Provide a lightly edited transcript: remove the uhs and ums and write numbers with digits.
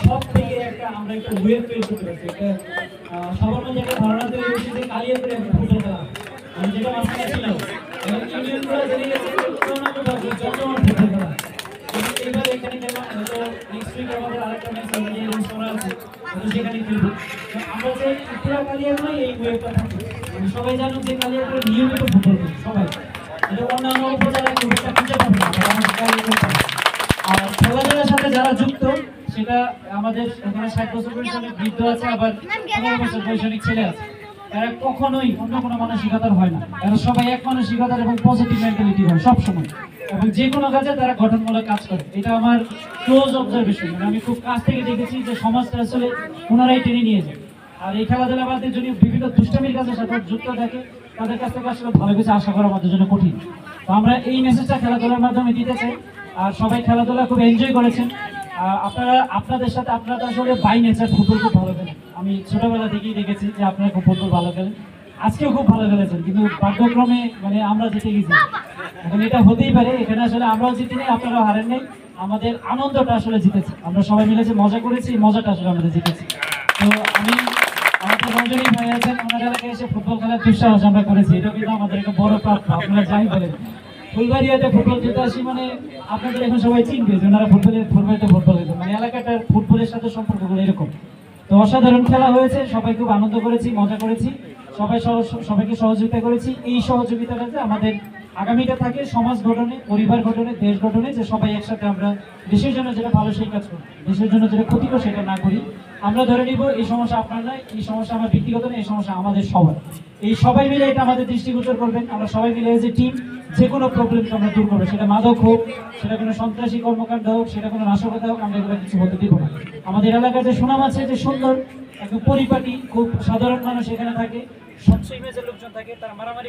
সব থেকে একটা আমরা একটা ওয়েব তৈরি করতে পারছি। সবার মধ্যে একটা ধারণা তৈরি হয়েছে যে কালিয়াপুরে একটা ফুটবল খেলা, যেটা মাঝখানে ছিল ইউনিয়নগুলো জেনে গেছে চট্টগ্রাম ফুটবল খেলা। এবার এখানে খেলা নেক্সট উইক আমাদের আরেকটা ম্যাচ আছে, সেখানে খেলবো। আমরা চাই পুরো কালিয়াপুরে এই ওয়েবটা থাকবে, সবাই জানুক যে কালিয়াপুরে নিয়মিত ফুটবল খেলে সবাই, এটা অন্যান্য উপজেলায় খুব একটা খুঁজে পাবে না। আর খেলাধুলার সাথে যারা যুক্ত সেটা আমাদের এখানে 60 বছর বয়সী বৃদ্ধ আছে, আবার 15 বছর বয়সী ছেলে আছে। এরা কখনোই অন্য কোনো মানসিকতার হয় না, এরা সবাই এক মানসিকতার এবং পজিটিভ মেন্টালিটি হয় সবসময়, এবং যে কোনো কাজে তারা গঠনমূলক কাজ করে। এটা আমার ক্লোজ অবজারভেশন, আমি খুব কাছ থেকে দেখেছি যে সমাজটা আসলে ওনারাই টেনে নিয়ে যায়। আর এই খেলাধুলা বাদে যদি বিভিন্ন দুষ্টামির কাজের সাথে যুক্ত থাকে তাদের কাছ থেকে আসলে ভালো কিছু আশা করা আমাদের জন্য কঠিন। তো আমরা এই মেসেজটা খেলাধুলার মাধ্যমে দিতে চাই। আর সবাই খেলাধুলা খুব এনজয় করেছেন। আপনাদের সাথে আপনারা আসলে বাই নেচার ফুটবল খুব ভালো খেলেন, আমি ছোটবেলা থেকেই দেখেছি যে আপনারা খুব ফুটবল ভালো খেলেন, আজকেও খুব ভালো খেলেছেন, কিন্তু ভাগ্যক্রমে মানে আমরা জিতে গেছি। এখন এটা হতেই পারে, এখানে আসলে আমরাও জিতি নেই, আপনারাও হারেন নেই, আমাদের আনন্দটা আসলে জিতেছে, আমরা সবাই মিলে যে মজা করেছি মজাটা আসলে আমাদের জিতেছি। তো আমি আমাদের রঞ্জনী ভাই আছেন, ওনার এলাকায় এসে ফুটবল খেলার দুঃসাহস আমরা করেছি, এটা কিন্তু আমাদের একটা বড় প্রাপ্য। আপনারা যাই বলেন ফুলবাড়িয়াতে ফুটবল জিতে আসি মানে আপনাদের এখন সবাই চিনবে যে ওনারা ফুটবলিতে ফুটবল খেলতো, মানে এলাকাটার ফুটবলের সাথে সম্পর্কগুলো এরকম। তো অসাধারণ খেলা হয়েছে, সবাই খুব আনন্দ করেছি, মজা করেছি, সবাইকে সহযোগিতা করেছি। এই সহযোগিতাটা যে আমাদের আগামীটা থাকে সমাজ গঠনে, পরিবার গঠনে, দেশ গঠনে, যে সবাই একসাথে আমরা দেশের জন্য যেটা ভালো সেই কাজ করি, দেশের জন্য যেটা ক্ষতিকর সেটা না করি। আমরা ধরে নিব এই সমস্যা আপনার নয়, এই সমস্যা আমার ব্যক্তিগত নয়, এই সমস্যা আমাদের সবার। এই সবাই মিলে এটা আমাদের দৃষ্টিগোচর করবেন, আমরা সবাই মিলে যে টিম যে কোনো প্রবলেমকে আমরা দূর করবো, সেটা মাদক হোক, সেটা কোনো সন্ত্রাসী কর্মকাণ্ড হোক, সেটা কোনো নাশকতা হোক, আমরা এগুলো কিছু হতে দিব না। আমাদের এলাকার যে সুনাম আছে, যে সুন্দর একদম পরিপাটি খুব সাধারণ মানুষ এখানে থাকে, স্বচ্ছ ইমেজের লোকজন থাকে, তারা মারামারি